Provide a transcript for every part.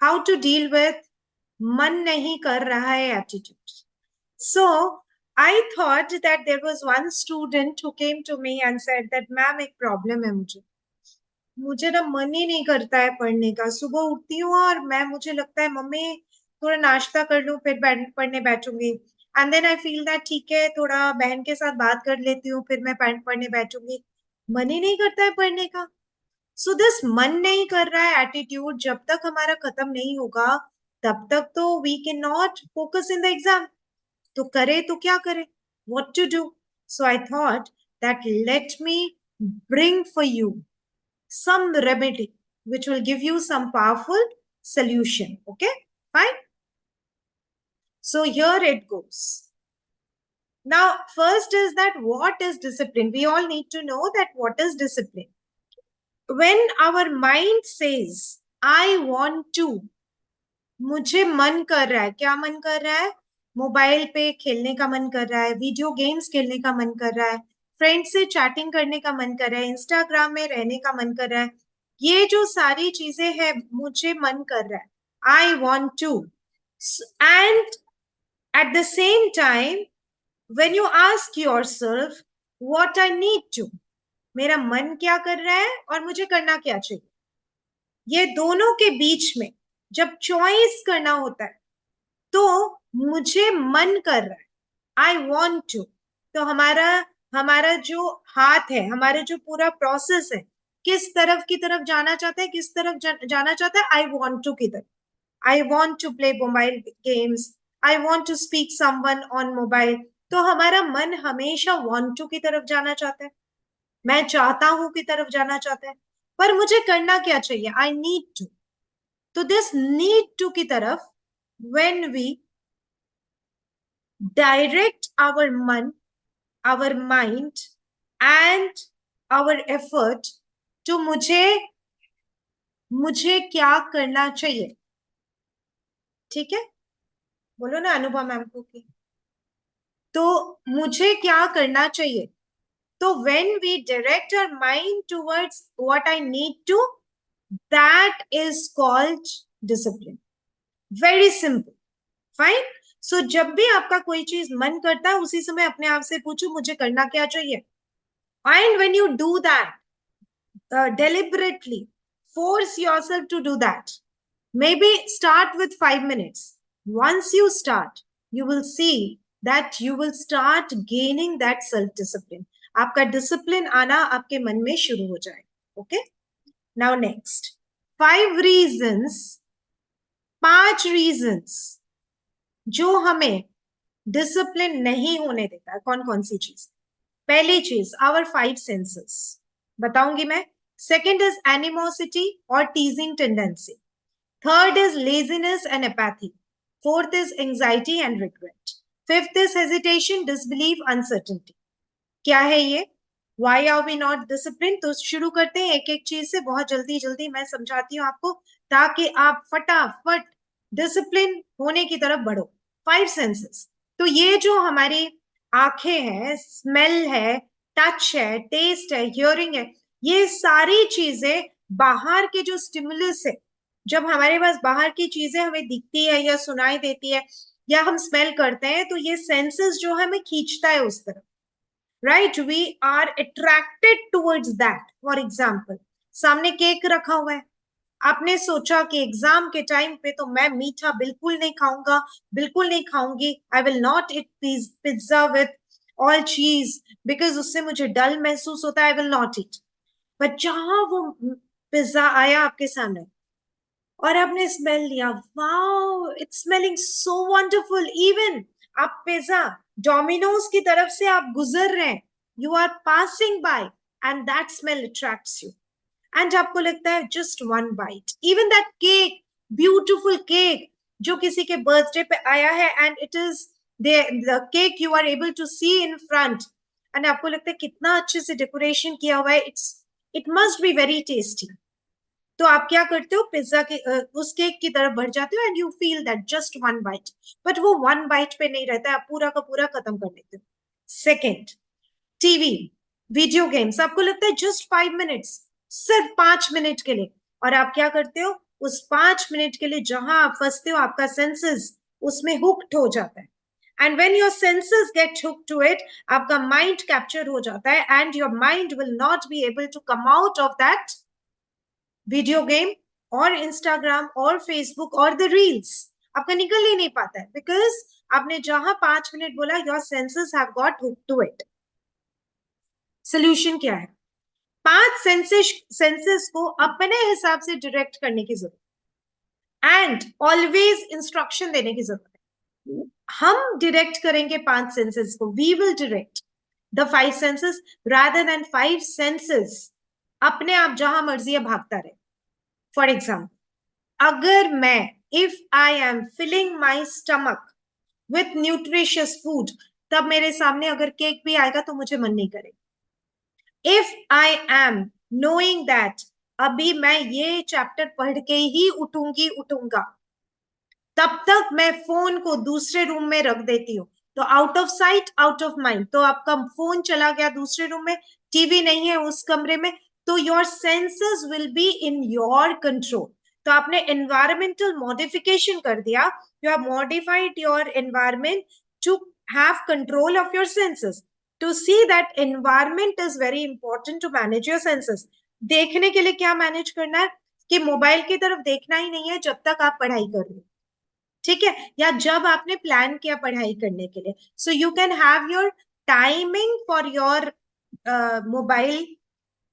how to deal with मन नहीं कर रहा है attitude. So I thought that there was one student who came to me and said that ma'am एक problem है मुझे ना मन ही नहीं करता है पढ़ने का. सुबह उठती हूँ और मुझे लगता है मम्मी थोड़ा नाश्ता कर लूं फिर पढ़ने बैठूंगी. And then I feel that ठीक है थोड़ा बहन के साथ बात कर लेती हूँ फिर मैं पढ़ने बैठूंगी. मन ही नहीं करता है पढ़ने का. सो दिस मन नहीं कर रहा है एटीट्यूड जब तक हमारा खत्म नहीं होगा तब तक तो we can not focus in the exam. तो करे तो क्या करे, what to do. So I thought that let me bring for you some remedy which will give you some powerful solution. Okay, fine. So here it goes. Now first is that what is discipline. We all need to know that what is discipline. When our mind says I want to, मुझे मन कर रहा है. क्या मन कर रहा है? मोबाइल पे खेलने का मन कर रहा है, वीडियो गेम्स खेलने का मन कर रहा है, फ्रेंड से चैटिंग करने का मन कर रहा है, इंस्टाग्राम में रहने का मन कर रहा है. ये जो सारी चीजें हैं मुझे मन कर रहा है, I want to. And at the same time when you ask yourself what I need to, मेरा मन क्या कर रहा है और मुझे करना क्या चाहिए, ये दोनों के बीच में जब चॉइस करना होता है तो मुझे मन कर रहा है, आई वॉन्ट टू. तो हमारा हमारा जो हाथ है, हमारा जो पूरा प्रोसेस है, किस तरफ की तरफ जाना चाहता है, किस तरफ जाना चाहता है, आई वॉन्ट टू की तरफ. I want to play mobile games, I want to speak someone on mobile. तो हमारा मन हमेशा वॉन्ट टू की तरफ जाना चाहता है, मैं चाहता हूं की तरफ जाना चाहता है. पर मुझे करना क्या चाहिए, आई नीड टू. तो दिस नीड टू की तरफ when we direct our our mind and our effort to मुझे क्या करना चाहिए. ठीक है, बोलो ना अनुभव मैम को की. तो मुझे क्या करना चाहिए. तो when we direct our mind towards what I need to, that is called discipline. Very simple. Fine. So जब भी आपका कोई चीज मन करता है उसी समय अपने आप से पूछो मुझे करना क्या चाहिए. And when you do that, deliberately force yourself to do that. Maybe start with 5 minutes. Once you start, you will see that you will start gaining that self-discipline. आपका discipline आना आपके मन में शुरू हो जाए. Okay? Now next, 5 reasons जो हमें डिसिप्लिन नहीं होने देता है. कौन कौन सी चीज. पहली चीज आवर 5 सेंसेस बताऊंगी मैं. सेकंड इज एनिमोसिटी और teasing tendency. Third is laziness and apathy. Fourth is anxiety and regret. Fifth is hesitation, disbelief, uncertainty. क्या है ये, why are we not discipline. तो शुरू करते हैं एक एक चीज से, बहुत जल्दी जल्दी मैं समझाती हूँ आपको ताकि आप फटाफट डिसिप्लिन होने की तरफ बढ़ो. 5 सेंसेस. तो ये जो हमारी आंखें हैं, स्मेल है, टच है, टेस्ट है, हियरिंग है, ये सारी चीजें बाहर के जो स्टिमुलस है, जब हमारे पास बाहर की चीजें हमें दिखती है या सुनाई देती है या हम स्मेल करते हैं तो ये सेंसेस जो है हमें खींचता है उस तरफ. Right, we are attracted towards that. For example, सामने केक रखा हुआ है, आपने सोचा कि एग्जाम के टाइम पे तो मैं मीठा बिल्कुल नहीं खाऊंगा, बिल्कुल नहीं खाऊंगी, I will not eat pizza with all चीज बिकॉज उससे मुझे डल महसूस होता है, I will not eat. But जहां वो पिज्जा आया आपके सामने और आपने स्मेल लिया, wow it's smelling so wonderful. Even आप पिज्जा डोमिनोज की तरफ से आप गुजर रहे हैं, you are passing by and that smell attracts you and आपको लगता है just one bite. Even that cake, beautiful cake जो किसी के बर्थडे पे आया है and it is the cake you are able to see in front and आपको लगता है कितना अच्छे से डेकोरेशन किया हुआ है, it must be very tasty. तो आप क्या करते हो, पिज्जा के उस केक की तरफ बढ़ जाते हो and you feel that just one bite. But वो वन बाइट पे नहीं रहता है, आप पूरा का पूरा खत्म कर लेते हो. सेकेंड, टीवी, वीडियो गेम्स, आपको लगता है जस्ट 5 मिनट्स, सिर्फ 5 मिनट के लिए, और आप क्या करते हो, उस 5 मिनट के लिए जहां आप फंसते हो, आपका सेंसेस उसमें हुक्ड हो जाता है. And when your senses get hooked to it, आपका माइंड कैप्चर हो जाता है and your mind will not be able to come out of that video game और इंस्टाग्राम और फेसबुक और द रील्स. आपका निकल ही नहीं पाता है बिकॉज आपने जहां 5 मिनट बोला, your senses have got hooked to it. Solution क्या है? 5 सेंसेस को अपने हिसाब से डायरेक्ट करने की जरूरत एंड ऑलवेज इंस्ट्रक्शन देने की जरूरत है. हम डायरेक्ट करेंगे 5 सेंसेस को. We will direct the 5 senses rather than 5 senses अपने आप जहां मर्जी है भागता रहे. फॉर एग्जाम्पल, अगर मैं, if I am filling my stomach with nutritious food, तब मेरे सामने अगर केक भी आएगा तो मुझे मन नहीं करेगा. If I am knowing that अभी मैं ये चैप्टर पढ़ के ही उठूंगा, तब तक मैं फोन को दूसरे रूम में रख देती हूँ. तो out of sight out of mind, तो आपका फोन चला गया दूसरे रूम में, टीवी नहीं है उस कमरे में, तो your senses will be in your control. तो आपने एनवायरमेंटल मॉडिफिकेशन कर दिया. You have modified your environment to have control of your senses. To see that environment is very important to manage your senses. देखने के लिए क्या manage करना है कि मोबाइल की तरफ देखना ही नहीं है जब तक आप पढ़ाई कर रहे हो, ठीक है, या जब आपने प्लान किया पढ़ाई करने के लिए. So you can have your timing for your mobile.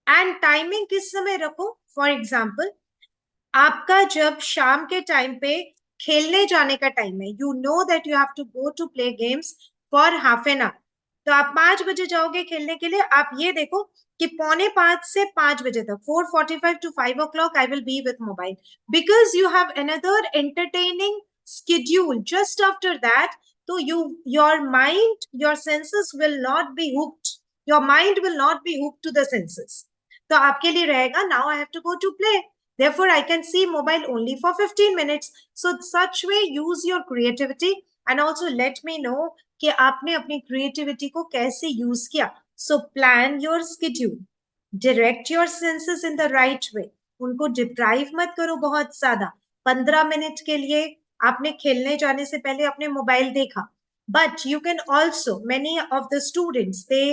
And timing किस समय रखो? फॉर एग्जाम्पल, आपका जब शाम के टाइम पे खेलने जाने का टाइम है, you know that you have to go to play games for half an hour, तो आप 5 बजे जाओगे खेलने के लिए. आप ये देखो कि 4:45 से 5 बजे तक, 4:45 to 5 o'clock, I will be with mobile because you have another entertaining schedule just after that. So your mind, your senses will not be hooked. Your mind will not be hooked to the senses. तो आपके लिए रहेगा, now I have to go to play. Therefore, I can see mobile only for 15 minutes. So such way, use your creativity and also let me know कि आपने अपनी creativity को कैसे use किया. So plan your schedule. Direct your senses in the right way. उनको deprive मत करो बहुत ज्यादा. 15 मिनट के लिए आपने खेलने जाने से पहले अपने मोबाइल देखा. But you can also, many of the students, they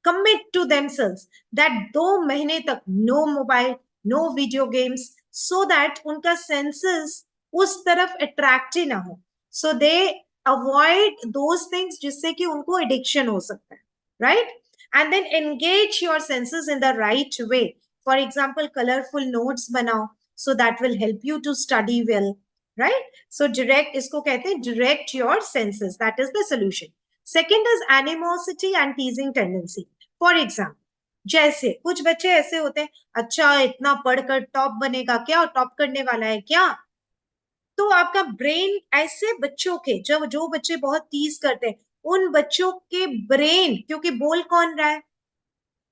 commit to themselves that 2 महीने तक no mobile, no video games, so that उनका senses उस तरफ attract ही ना हो. So they avoid those things जिससे कि उनको addiction हो सकता है, right? And then engage your senses in the right way. For example, colorful notes बनाओ, so that will help you to study well, right? So direct, इसको कहते हैं direct your senses. That is the solution. Second is animosity and teasing tendency. For example, जैसे कुछ बच्चे ऐसे होते हैं, अच्छा इतना पढ़कर टॉप बनेगा क्या, टॉप करने वाला है क्या. तो आपका ब्रेन ऐसे बच्चों के, जब जो बच्चे बहुत टीज करते हैं, उन बच्चों के ब्रेन, क्योंकि बोल कौन रहा है,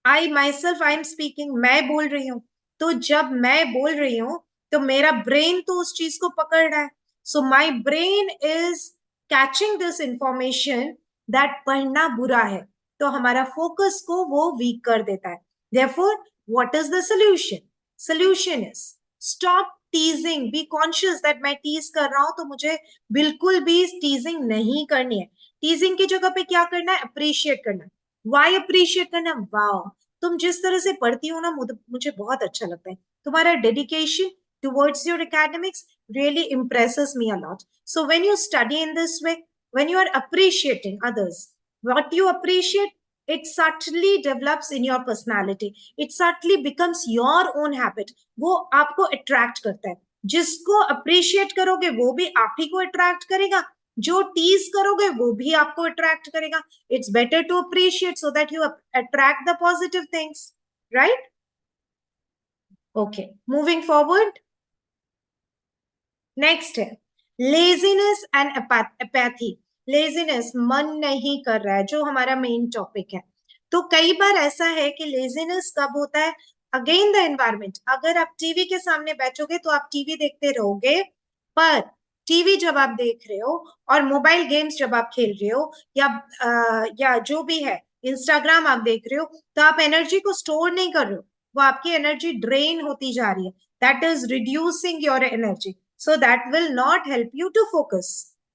I myself, I am speaking, मैं बोल रही हूं, तो जब मैं बोल रही हूं तो मेरा ब्रेन तो उस चीज को पकड़ रहा है. So my brain is catching this information that पढ़ना बुरा है, तो हमारा फोकस को वो वीक कर देता है. Therefore what is the solution? Solution is stop टीजिंग. Be conscious that मैं टीज कर रहा हूं, तो मुझे बिल्कुल भी टीजिंग नहीं करनी है. टीजिंग की जगह पे क्या करना है? अप्रिशिएट करना है. वाई अप्रिशिएट करना? वाओ, तुम जिस तरह से पढ़ती हो ना, मुझे बहुत अच्छा लगता है. तुम्हारा dedication towards your academics really impresses me a lot. So when you study in this way, when you are appreciating others, what you appreciate, it subtly develops in your personality. It subtly becomes your own habit. वो आपको attract करता है. जिसको appreciate करोगे वो भी आप ही को attract करेगा, जो टीज करोगे वो भी आपको अट्रैक्ट करेगा. It's better to appreciate so that you attract the positive things, right? Okay, moving forward. Next है लेजीनेस एंड अपैथी. लेजीनेस, मन नहीं कर रहा है, जो हमारा मेन टॉपिक है. तो कई बार ऐसा है कि लेजीनेस कब होता है? Again the environment. अगर आप टीवी के सामने बैठोगे तो आप टीवी देखते रहोगे, पर टीवी जब आप देख रहे हो और मोबाइल गेम्स जब आप खेल रहे हो, या जो भी है, इंस्टाग्राम आप देख रहे हो, तो आप एनर्जी को स्टोर नहीं कर रहे हो, वो आपकी एनर्जी ड्रेन होती जा रही है. that is reducing your energy, so that will not help you to focus,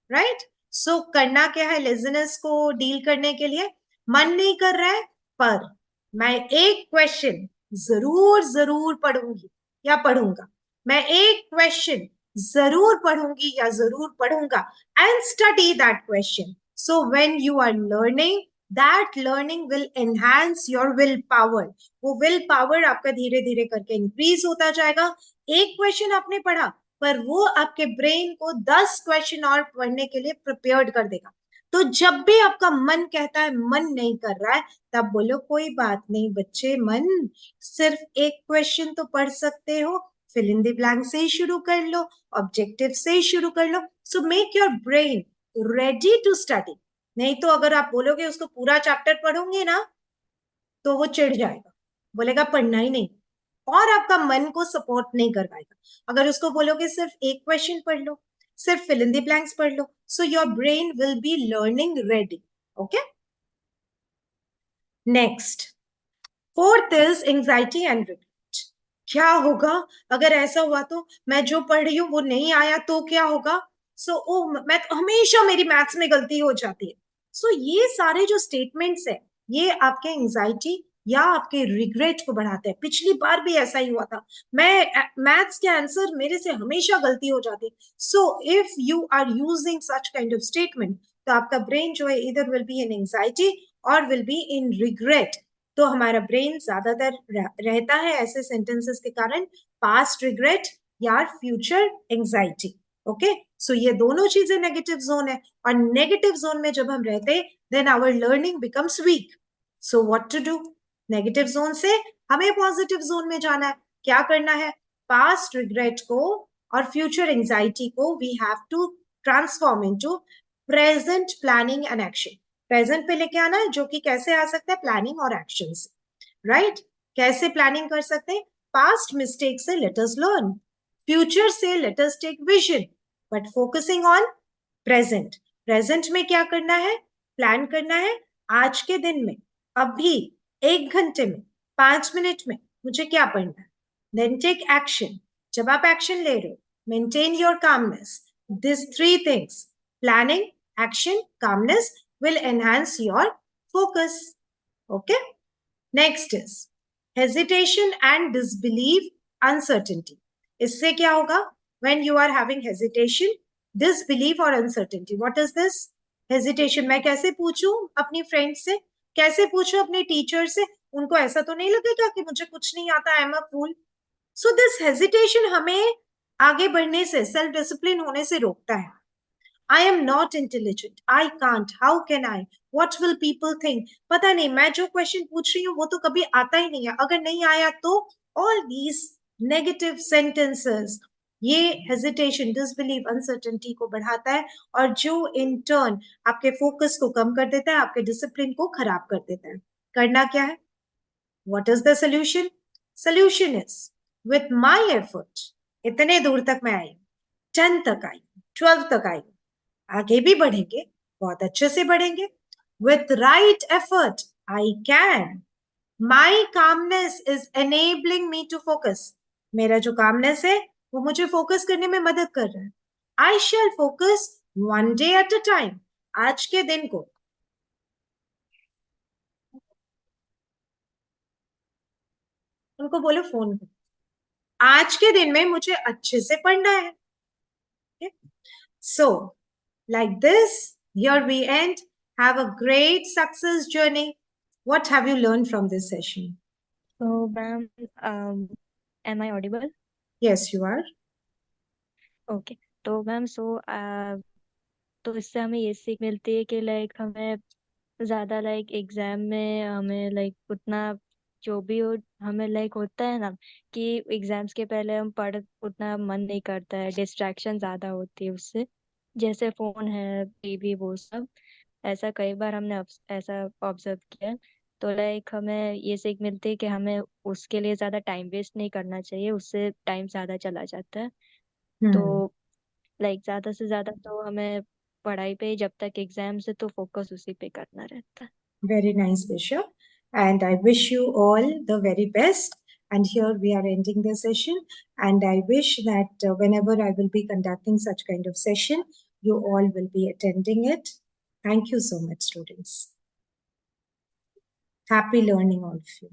right? So करना क्या है लेजीनेस को डील करने के लिए? मन नहीं कर रहा है, पर मैं एक क्वेश्चन जरूर जरूर पढ़ूंगी या पढ़ूंगा, मैं एक क्वेश्चन जरूर पढ़ूंगी या जरूर पढ़ूंगा, and study that question. So when you are learning, that learning will enhance your will power. वो विल पावर आपका धीरे धीरे करके इंक्रीज होता जाएगा. एक क्वेश्चन आपने पढ़ा, पर वो आपके ब्रेन को 10 क्वेश्चन और पढ़ने के लिए प्रिपेयर्ड कर देगा. तो जब भी आपका मन कहता है मन नहीं कर रहा है, तब बोलो कोई बात नहीं बच्चे, मन सिर्फ एक क्वेश्चन तो पढ़ सकते हो, फिल इन द ब्लैंक से ही शुरू कर लो, ऑब्जेक्टिव से ही शुरू कर लो. So make your brain ready to study. नहीं तो अगर आप बोलोगे उसको पूरा चैप्टर पढ़ोगे ना, तो वो चिढ़ जाएगा, बोलेगा पढ़ना ही नहीं, और आपका मन को सपोर्ट नहीं कर पाएगा. अगर उसको बोलोगे सिर्फ एक क्वेश्चन पढ़ लो, सिर्फ फिल इन द ब्लैंक्स पढ़ लो, so your brain will be learning ready. Okay, next, fourth is anxiety and regret. क्या होगा अगर ऐसा हुआ? तो मैं जो पढ़ रही हूँ वो नहीं आया तो क्या होगा? सो मैं हमेशा मेरी मैथ्स में गलती हो जाती है. सो ये सारे जो स्टेटमेंट्स है, ये आपके एंजाइटी या आपके रिग्रेट को बढ़ाते हैं. पिछली बार भी ऐसा ही हुआ था, मैं मैथ्स के आंसर मेरे से हमेशा गलती हो जाती. So if you are using such kind of statement, तो आपका ब्रेन जो है इधर विल बी इन एंजाइटी और विल बी इन रिग्रेट. तो हमारा ब्रेन ज्यादातर रहता है ऐसे सेंटेंसेस के कारण पास्ट रिग्रेट या फ्यूचर एंजाइटी. ओके, सो ये दोनों चीजें नेगेटिव जोन है, और नेगेटिव जोन में जब हम रहते, then our learning becomes weak. So what to do? Negative zone से हमें पॉजिटिव जोन में जाना है. क्या करना है? पास्ट रिग्रेट को और फ्यूचर एंजाइटी को we have to transform into present planning and action. Present पे लेके आना है, जो कि कैसे आ सकता है? प्लानिंग और एक्शन से, राइट? कैसे प्लानिंग कर सकते हैं? पास्ट मिस्टेक से लेट अस लर्न, फ्यूचर से let us take vision, but focusing on present. Present में क्या करना है? प्लान करना है. आज के दिन में, अभी 1 घंटे में, 5 मिनट में मुझे क्या पढ़ना है. Then take action. जब आप एक्शन ले रहे हो, maintain your calmness. This 3 things, planning, action, calmness, will enhance your focus. Okay, next is hesitation and disbelief, uncertainty. इससे क्या होगा? When you are having hesitation, disbelief और uncertainty, what is this? Hesitation, मैं कैसे पूछूं अपनी फ्रेंड से, कैसे पूछूं अपने टीचर से? उनको ऐसा तो नहीं लगेगा कि मुझे कुछ नहीं आता, I am a fool. So this hesitation हमें आगे बढ़ने से, सेल्फ डिसिप्लिन होने से रोकता है. I am not intelligent. I can't. How can I? What will people think? पता नहीं, मैं जो क्वेश्चन पूछ रही हूँ वो तो कभी आता ही नहीं है. अगर नहीं आया तो all these negative sentences, ये hesitation, disbelief, uncertainty को बढ़ाता है, और जो in turn आपके फोकस को कम कर देता है, आपके डिसिप्लिन को खराब कर देता है. करना क्या है? What is the solution? Solution is with my effort. इतने दूर तक मैं आई, 10 तक आई, 12 तक आई, आगे भी बढ़ेंगे, बहुत अच्छे से बढ़ेंगे. With right effort I can. My calmness is enabling me to focus. मेरा जो कामनेस है वो मुझे फोकस करने में मदद कर रहा है. I shall focus 1 day at a time. आज के दिन को, उनको बोलो फोन को, आज के दिन में मुझे अच्छे से पढ़ना है. सो like this, here we end. Have a great success journey. What have you learned from this session? So, ma'am, am I audible? Yes, you are. Okay. तो मैम तो इससे हमें ये सीख मिलती है कि लाइक हमें ज़्यादा लाइक एग्जाम में हमें लाइक उतना जो भी हो, हमें लाइक होता है ना कि एग्जाम्स के पहले हम पढ़ उतना मन नहीं करता है, डिस्ट्रैक्शन ज़्यादा होती है उससे, जैसे फ़ोन है, टीवी, वो सब. ऐसा कई बार हमने ऐसा ऑब्जर्व किया है. तो लाइक हमें ये सीख मिलती है कि हमें उसके लिए ज़्यादा टाइम वेस्ट नहीं करना चाहिए, उससे टाइम ज़्यादा चला जाता है. Hmm. तो लाइक ज़्यादा से ज़्यादा तो हमें पढ़ाई पे ही, जब तक एग्जाम्स है तो फोकस उसी पे करना रहता है. Very nice, Disha. And I wish you all the very best. And here we are ending the session. And I wish that whenever I will be conducting such kind of session, you all will be attending it. Thank you so much, students. Happy learning, all of you.